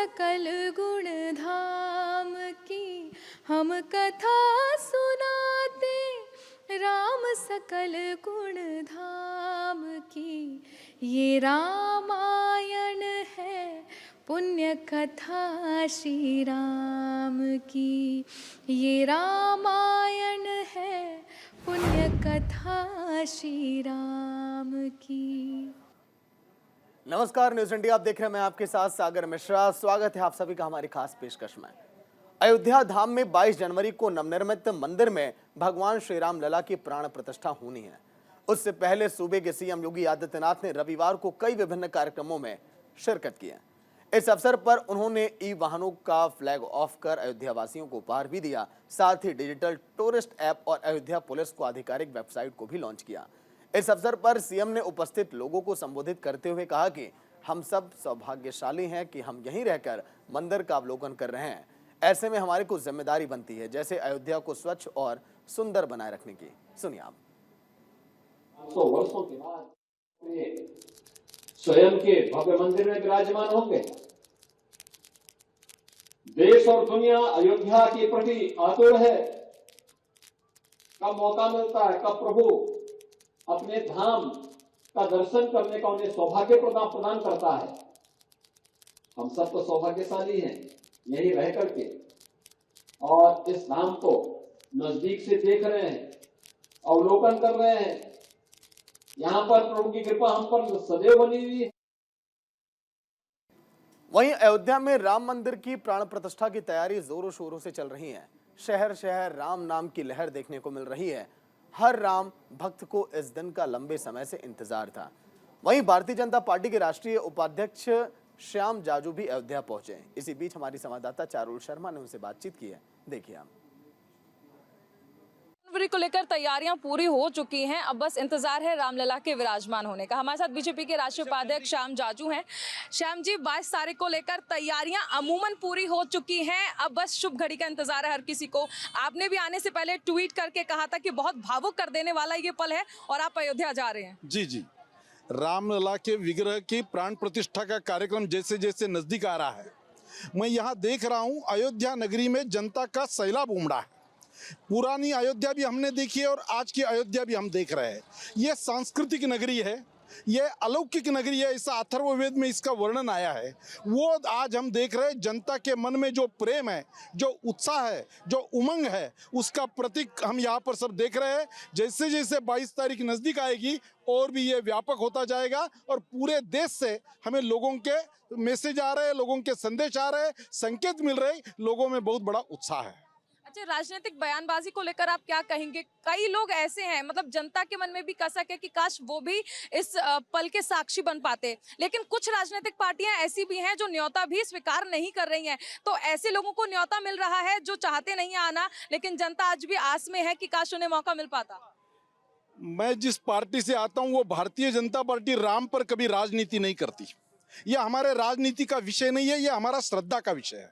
सकल गुण धाम की हम कथा सुनाते, राम सकल गुण धाम की ये रामायण है, पुण्य कथा श्री राम की ये रामायण है, पुण्य कथा श्री राम की। नमस्कार, न्यूज इंडिया आप देख रहे हैं, मैं आपके साथ सागर मिश्रा। स्वागत है आप सभी का हमारी खास पेशकश में। अयोध्या धाम में 22 जनवरी को नवनिर्मित मंदिर में भगवान श्री राम लला की प्राण प्रतिष्ठा होनी है। उससे पहले सूबे के सीएम योगी आदित्यनाथ ने रविवार को कई विभिन्न कार्यक्रमों में शिरकत की है। इस अवसर पर उन्होंने ई वाहनों का फ्लैग ऑफ कर अयोध्या वासियों को उपहार भी दिया। साथ ही डिजिटल टूरिस्ट ऐप और अयोध्या पुलिस को आधिकारिक वेबसाइट को भी लॉन्च किया। इस अवसर पर सीएम ने उपस्थित लोगों को संबोधित करते हुए कहा कि हम सब सौभाग्यशाली हैं कि हम यहीं रहकर मंदिर का अवलोकन कर रहे हैं। ऐसे में हमारी कुछ जिम्मेदारी बनती है, जैसे अयोध्या को स्वच्छ और सुंदर बनाए रखने की। सुनिए आप। 100 वर्षों के बाद स्वयं के भव्य मंदिर में विराजमान होंगे। देश और दुनिया अयोध्या के प्रति आतुर है। कब मौका मिलता है, कब प्रभु अपने धाम का दर्शन करने का उन्हें सौभाग्य प्रदान करता है। हम सब तो सौभाग्यशाली हैं यहीं रह करके, और इस धाम को नजदीक से देख रहे हैं, अवलोकन कर रहे हैं। यहाँ पर प्रभु की कृपा हम पर सदैव बनी हुई है। वहीं अयोध्या में राम मंदिर की प्राण प्रतिष्ठा की तैयारी जोरों शोरों से चल रही है। शहर शहर राम नाम की लहर देखने को मिल रही है। हर राम भक्त को इस दिन का लंबे समय से इंतजार था। वहीं भारतीय जनता पार्टी के राष्ट्रीय उपाध्यक्ष श्याम जाजू भी अयोध्या पहुंचे। इसी बीच हमारी संवाददाता चारुल शर्मा ने उनसे बातचीत की है, देखिए आप। जनवरी को लेकर तैयारियां पूरी हो चुकी हैं, अब बस इंतजार है रामलला के विराजमान होने का। हमारे साथ बीजेपी के राष्ट्रीय उपाध्यक्ष श्याम जाजू हैं। श्याम जी, 22 तारीख को लेकर तैयारियां अमूमन पूरी हो चुकी हैं, अब बस शुभ घड़ी का इंतजार है हर किसी को। आपने भी आने से पहले ट्वीट करके कहा था कि बहुत भावुक कर देने वाला ये पल है और आप अयोध्या जा रहे हैं। जी जी, रामलला के विग्रह की प्राण प्रतिष्ठा का कार्यक्रम जैसे जैसे नजदीक आ रहा है, मैं यहाँ देख रहा हूँ अयोध्या नगरी में जनता का सैलाब उमड़ा है। पुरानी अयोध्या भी हमने देखी है और आज की अयोध्या भी हम देख रहे हैं। ये सांस्कृतिक नगरी है, ये अलौकिक नगरी है, ऐसा अथर्ववेद में इसका वर्णन आया है। वो आज हम देख रहे हैं, जनता के मन में जो प्रेम है, जो उत्साह है, जो उमंग है, उसका प्रतीक हम यहाँ पर सब देख रहे हैं। जैसे जैसे 22 तारीख नज़दीक आएगी और भी ये व्यापक होता जाएगा और पूरे देश से हमें लोगों के मैसेज आ रहे हैं, लोगों के संदेश आ रहे हैं, संकेत मिल रहे हैं, लोगों में बहुत बड़ा उत्साह है। अच्छा, राजनीतिक बयानबाजी को लेकर आप क्या कहेंगे? कई लोग ऐसे हैं, मतलब जनता के मन में भी कसक है कि काश वो भी इस पल के साक्षी बन पाते, लेकिन कुछ राजनीतिक पार्टियां ऐसी भी हैं जो न्योता भी स्वीकार नहीं कर रही हैं। तो ऐसे लोगों को न्योता मिल रहा है जो चाहते नहीं आना, लेकिन जनता आज भी आस में है कि काश उन्हें मौका मिल पाता। मैं जिस पार्टी से आता हूं वो भारतीय जनता पार्टी राम पर कभी राजनीति नहीं करती। यह हमारे राजनीति का विषय नहीं है, यह हमारा श्रद्धा का विषय है।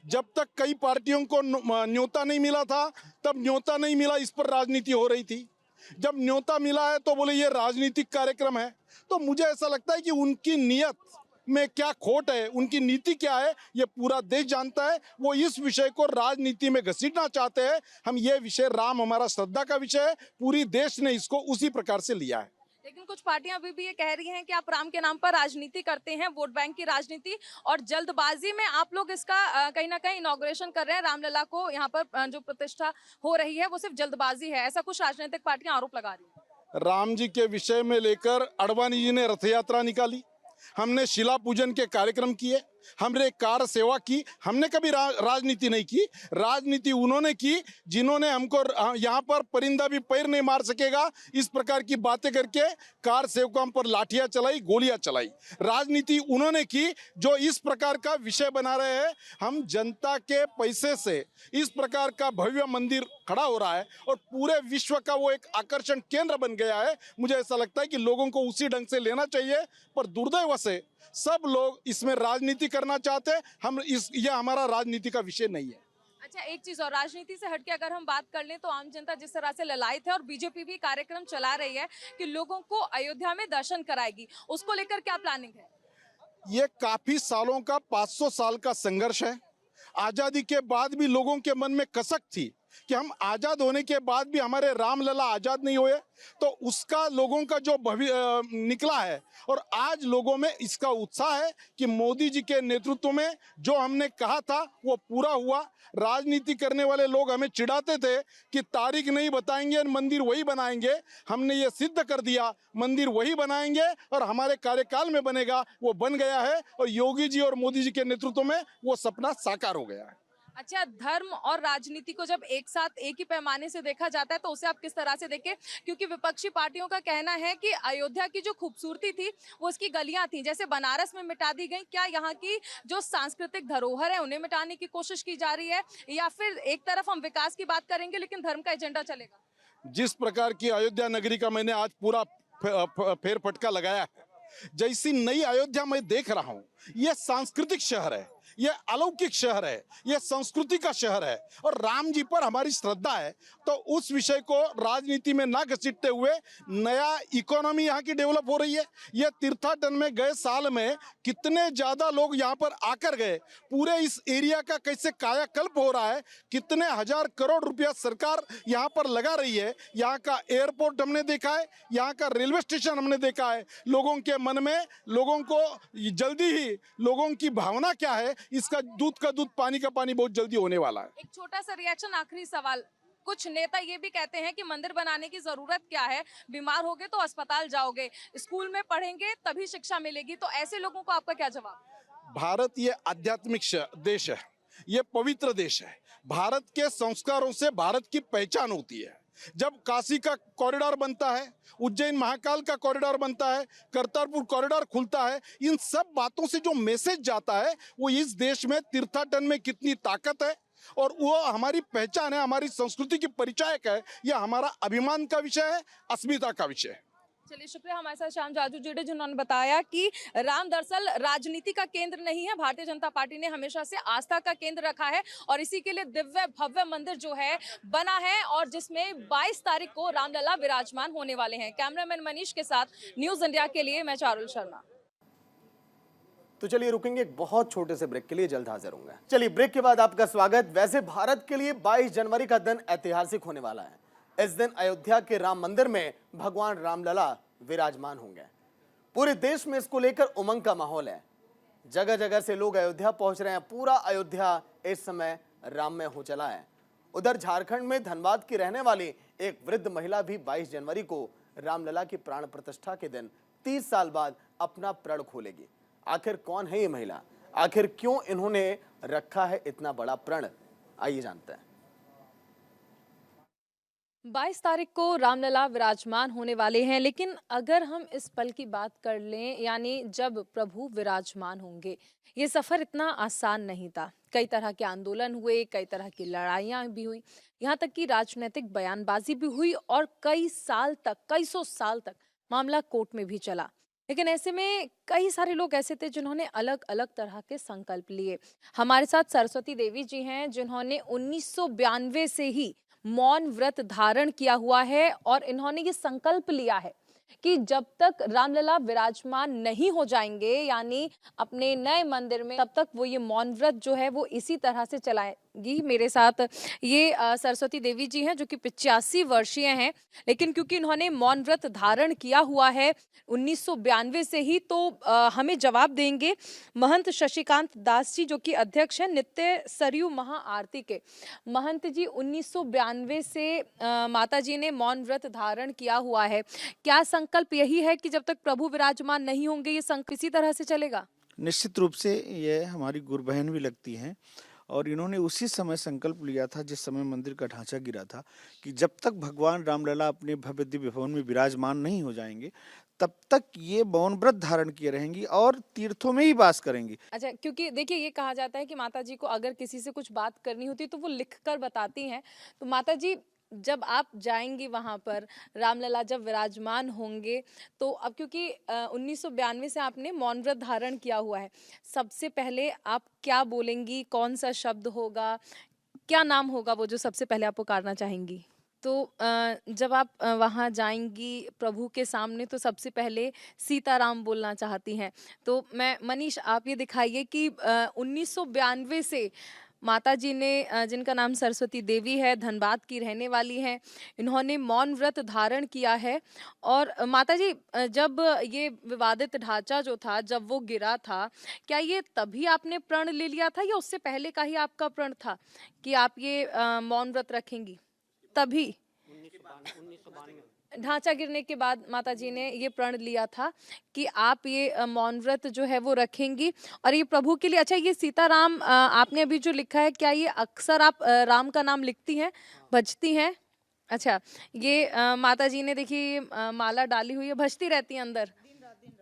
जब तक कई पार्टियों को न्योता नहीं मिला था, तब न्योता नहीं मिला इस पर राजनीति हो रही थी। जब न्योता मिला है तो बोले ये राजनीतिक कार्यक्रम है। तो मुझे ऐसा लगता है कि उनकी नीयत में क्या खोट है, उनकी नीति क्या है, ये पूरा देश जानता है। वो इस विषय को राजनीति में घसीटना चाहते हैं। हम ये विषय, राम हमारा श्रद्धा का विषय है, पूरी देश ने इसको उसी प्रकार से लिया है। लेकिन कुछ पार्टियां अभी भी ये कह रही हैं कि आप राम के नाम पर राजनीति करते हैं, वोट बैंक की राजनीति, और जल्दबाजी में आप लोग इसका कहीं ना कहीं इनॉग्रेशन कर रहे हैं। रामलला को यहाँ पर जो प्रतिष्ठा हो रही है वो सिर्फ जल्दबाजी है, ऐसा कुछ राजनीतिक पार्टियां आरोप लगा रही हैं। राम जी के विषय में लेकर अडवाणी जी ने रथ यात्रा निकाली, हमने शिला पूजन के कार्यक्रम किए, हमने कार सेवा की। हमने कभी राजनीति नहीं की। राजनीति उन्होंने की जिन्होंने हमको यहाँ पर परिंदा भी पैर नहीं मार सकेगा इस प्रकार की बातें करके कार सेवकों पर लाठियां चलाई, गोलियां चलाई। राजनीति उन्होंने की जो इस प्रकार का विषय बना रहे हैं। हम जनता के पैसे से इस प्रकार का भव्य मंदिर खड़ा हो रहा है और पूरे विश्व का वो एक आकर्षण केंद्र बन गया है। मुझे ऐसा लगता है कि लोगों को उसी ढंग से लेना चाहिए, पर दुर्दैव से सब लोग इसमें राजनीति करना चाहते हैं। यह हमारा राजनीति का विषय नहीं है। अच्छा, एक चीज और, राजनीति से हटके अगर हम बात कर लें तो आम जनता जिस तरह से ललायत है और बीजेपी भी कार्यक्रम चला रही है कि लोगों को अयोध्या में दर्शन कराएगी, उसको लेकर क्या प्लानिंग है? ये काफी सालों का 500 साल का संघर्ष है। आजादी के बाद भी लोगों के मन में कसक थी कि हम आजाद होने के बाद भी हमारे रामलला आजाद नहीं हुए, तो उसका लोगों का जो निकला है और आज लोगों में इसका उत्साह है कि मोदी जी के नेतृत्व में जो हमने कहा था वो पूरा हुआ। राजनीति करने वाले लोग हमें चिढ़ाते थे कि तारीख नहीं बताएंगे, मंदिर वही बनाएंगे। हमने ये सिद्ध कर दिया, मंदिर वही बनाएंगे और हमारे कार्यकाल में बनेगा, वो बन गया है और योगी जी और मोदी जी के नेतृत्व में वो सपना साकार हो गया है। अच्छा, धर्म और राजनीति को जब एक साथ एक ही पैमाने से देखा जाता है तो उसे आप किस तरह से देखें? क्योंकि विपक्षी पार्टियों का कहना है कि अयोध्या की जो खूबसूरती थी वो उसकी गलियां थी, जैसे बनारस में मिटा दी गई। क्या यहाँ की जो सांस्कृतिक धरोहर है उन्हें मिटाने की कोशिश की जा रही है, या फिर एक तरफ हम विकास की बात करेंगे लेकिन धर्म का एजेंडा चलेगा? जिस प्रकार की अयोध्या नगरी का मैंने आज पूरा फेर फटका लगाया है, जैसी नई अयोध्या मैं देख रहा हूँ, ये सांस्कृतिक शहर है, ये अलौकिक शहर है, ये संस्कृति का शहर है और राम जी पर हमारी श्रद्धा है। तो उस विषय को राजनीति में ना घसीटते हुए नया इकोनॉमी यहाँ की डेवलप हो रही है। ये तीर्थाटन में गए साल में कितने ज्यादा लोग यहाँ पर आकर गए, पूरे इस एरिया का कैसे कायाकल्प हो रहा है, कितने हजार करोड़ रुपया सरकार यहाँ पर लगा रही है। यहाँ का एयरपोर्ट हमने देखा है, यहाँ का रेलवे स्टेशन हमने देखा है। लोगों के मन में, लोगों को जल्दी ही लोगों की भावना क्या है, इसका दूध का दूध पानी का पानी बहुत जल्दी होने वाला है। एक छोटा सा रिएक्शन, आखिरी सवाल। कुछ नेता ये भी कहते हैं कि मंदिर बनाने की जरूरत क्या है, बीमार होगे तो अस्पताल जाओगे, स्कूल में पढ़ेंगे तभी शिक्षा मिलेगी, तो ऐसे लोगों को आपका क्या जवाब? भारत ये आध्यात्मिक देश है, ये पवित्र देश है। भारत के संस्कारों से भारत की पहचान होती है। जब काशी का कॉरिडोर बनता है, उज्जैन महाकाल का कॉरिडोर बनता है, करतारपुर कॉरिडोर खुलता है, इन सब बातों से जो मैसेज जाता है वो इस देश में तीर्थाटन में कितनी ताकत है और वो हमारी पहचान है, हमारी संस्कृति की परिचायक है। यह हमारा अभिमान का विषय है, अस्मिता का विषय है। चलिए, शुक्रिया। हमारे साथ श्याम जाजू जुड़े, जिन्होंने बताया कि राम दरअसल राजनीति का केंद्र नहीं है, भारतीय जनता पार्टी ने हमेशा से आस्था का केंद्र रखा है और इसी के लिए दिव्य भव्य मंदिर जो है बना है और जिसमें 22 तारीख को रामलला विराजमान होने वाले हैं। कैमरामैन मनीष के साथ न्यूज इंडिया के लिए मैं चारुल शर्मा। तो चलिए रुकेंगे एक बहुत छोटे से ब्रेक के लिए, जल्द हाजिर होंगे। चलिए ब्रेक के बाद आपका स्वागत। वैसे भारत के लिए 22 जनवरी का दिन ऐतिहासिक होने वाला है। इस दिन अयोध्या के राम मंदिर में भगवान रामलला विराजमान होंगे। पूरे देश में इसको लेकर उमंग का माहौल है। जगह जगह से लोग अयोध्या पहुंच रहे हैं। पूरा अयोध्या इस समय राममय हो चला है। उधर झारखंड में धनबाद की रहने वाली एक वृद्ध महिला भी 22 जनवरी को रामलला की प्राण प्रतिष्ठा के दिन 30 साल बाद अपना प्रण खोलेगी। आखिर कौन है ये महिला, आखिर क्यों इन्होंने रखा है इतना बड़ा प्रण, आइए जानते हैं। 22 तारीख को रामलला विराजमान होने वाले हैं, लेकिन अगर हम इस पल की बात कर लें, यानी जब प्रभु विराजमान होंगे, ये सफ़र इतना आसान नहीं था। कई तरह के आंदोलन हुए, कई तरह की लड़ाइयाँ भी हुई, यहाँ तक कि राजनीतिक बयानबाजी भी हुई और कई सौ साल तक मामला कोर्ट में भी चला। लेकिन ऐसे में कई सारे लोग ऐसे थे जिन्होंने अलग अलग तरह के संकल्प लिए। हमारे साथ सरस्वती देवी जी हैं, जिन्होंने 1992 से ही मौन व्रत धारण किया हुआ है और इन्होंने ये संकल्प लिया है कि जब तक रामलला विराजमान नहीं हो जाएंगे, यानी अपने नए मंदिर में, तब तक वो ये मौन व्रत जो है वो इसी तरह से चलाएंगी। मेरे साथ ये सरस्वती देवी जी हैं जो कि 85 वर्षीय हैं, लेकिन क्योंकि इन्होंने मौन व्रत धारण किया हुआ है 1992 से ही, तो हमें जवाब देंगे महंत शशिकांत दास जी, जो कि अध्यक्ष हैं नित्य सरयू महाआरती के। महंत जी, 1992 से माता जी ने मौन व्रत धारण किया हुआ है। क्या संकल्प यही है कि जब तक प्रभु विराजमान नहीं होंगे ये संकल्प इसी तरह से चलेगा? निश्चित रूप से ये हमारी गुरु बहन भी लगती हैं और इन्होंने उसी समय संकल्प लिया था जिस समय मंदिर का ढांचा गिरा था कि जब तक भगवान रामलला अपने भव्य दिव्य भवन में विराजमान नहीं हो जाएंगे तब तक ये मौन व्रत धारण किए रहेंगी और तीर्थों में ही वास करेंगी। अच्छा, क्योंकि देखिए ये कहा जाता है कि माता जी को अगर किसी से कुछ बात करनी होती तो वो लिख कर बताती हैं। तो माता जी, जब आप जाएंगी वहां पर, रामलला जब विराजमान होंगे, तो अब क्योंकि 1992 से आपने मौन व्रत धारण किया हुआ है, सबसे पहले आप क्या बोलेंगी? कौन सा शब्द होगा, क्या नाम होगा वो जो सबसे पहले आप पुकारना चाहेंगी? तो जब आप वहाँ जाएंगी प्रभु के सामने तो सबसे पहले सीताराम बोलना चाहती हैं। तो मैं मनीष आप ये दिखाइए कि 1992 से माता जी ने जिनका नाम सरस्वती देवी है, धनबाद की रहने वाली हैं, इन्होंने मौन व्रत धारण किया है। और माता जी जब ये विवादित ढांचा जो था जब वो गिरा था, क्या ये तभी आपने प्रण ले लिया था या उससे पहले का ही आपका प्रण था कि आप ये मौन व्रत रखेंगी? तभी ढांचा गिरने के बाद माता जी ने ये प्रण लिया था कि आप ये मौन व्रत जो है वो रखेंगी और ये प्रभु के लिए। अच्छा, ये सीताराम आपने अभी जो लिखा है, क्या ये अक्सर आप राम का नाम लिखती हैं, भजती हैं? अच्छा, ये माता जी ने देखिए माला डाली हुई है, भजती रहती हैं अंदर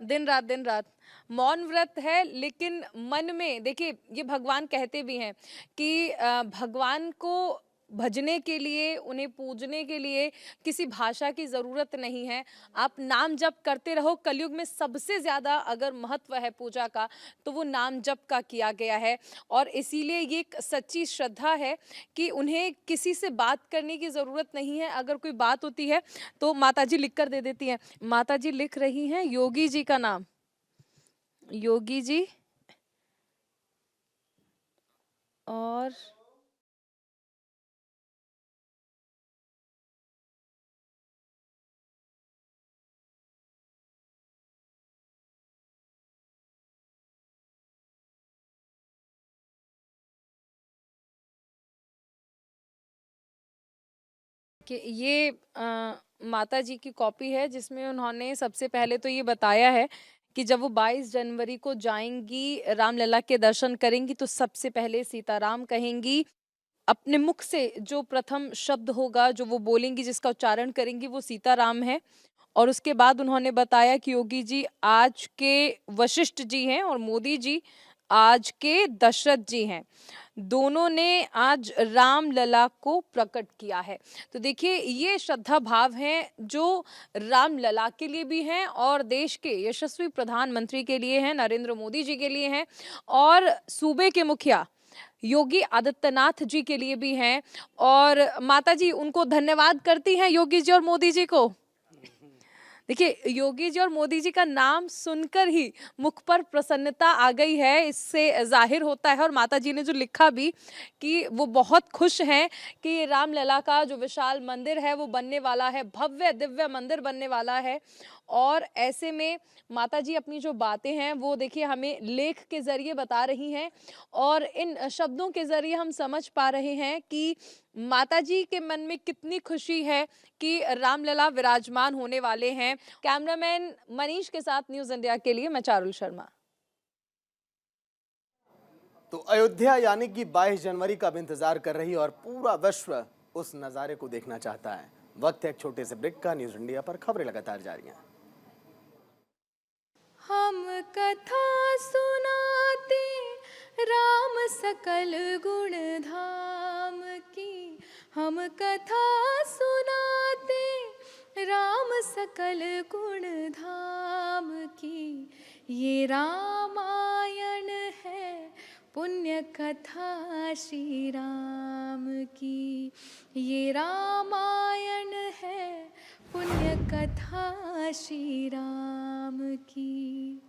दिन रात दिन रात। मौन व्रत है लेकिन मन में देखिए, ये भगवान कहते भी हैं कि भगवान को भजने के लिए, उन्हें पूजने के लिए किसी भाषा की जरूरत नहीं है। आप नाम जप करते रहो। कलयुग में सबसे ज्यादा अगर महत्व है पूजा का तो वो नाम जप का किया गया है और इसीलिए ये एक सच्ची श्रद्धा है कि उन्हें किसी से बात करने की जरूरत नहीं है। अगर कोई बात होती है तो माता जी लिख कर दे देती हैं। माता जी लिख रही हैं योगी जी का नाम, योगी जी, और कि ये माता जी की कॉपी है जिसमें उन्होंने सबसे पहले तो ये बताया है कि जब वो 22 जनवरी को जाएंगी, रामलला के दर्शन करेंगी तो सबसे पहले सीताराम कहेंगी। अपने मुख से जो प्रथम शब्द होगा जो वो बोलेंगी, जिसका उच्चारण करेंगी, वो सीताराम है। और उसके बाद उन्होंने बताया कि योगी जी आज के वशिष्ठ जी हैं और मोदी जी आज के दशरथ जी हैं। दोनों ने आज रामलला को प्रकट किया है। तो देखिए ये श्रद्धा भाव हैं जो रामलला के लिए भी हैं और देश के यशस्वी प्रधानमंत्री के लिए हैं, नरेंद्र मोदी जी के लिए हैं, और सूबे के मुखिया योगी आदित्यनाथ जी के लिए भी हैं। और माता जी उनको धन्यवाद करती हैं, योगी जी और मोदी जी को। देखिए योगी जी और मोदी जी का नाम सुनकर ही मुख पर प्रसन्नता आ गई है, इससे जाहिर होता है। और माता जी ने जो लिखा भी कि वो बहुत खुश हैं कि रामलला का जो विशाल मंदिर है वो बनने वाला है, भव्य दिव्य मंदिर बनने वाला है। और ऐसे में माता जी अपनी जो बातें हैं वो देखिए हमें लेख के जरिए बता रही हैं और इन शब्दों के जरिए हम समझ पा रहे हैं कि माता जी के मन में कितनी खुशी है कि रामलला विराजमान होने वाले हैं। कैमरामैन मनीष के साथ न्यूज इंडिया के लिए मैं चारुल शर्मा। तो अयोध्या यानी कि 22 जनवरी का अब इंतजार कर रही है और पूरा विश्व उस नजारे को देखना चाहता है। वक्त है एक छोटे से ब्रेक का। न्यूज इंडिया पर खबरें लगातार जारी हैं। हम कथा सुनाते राम सकल गुण धाम की, हम कथा सुनाते राम सकल गुण धाम की। ये रामायण है पुण्य कथा श्री राम की, ये रामायण है पुण्य कथा श्री राम की।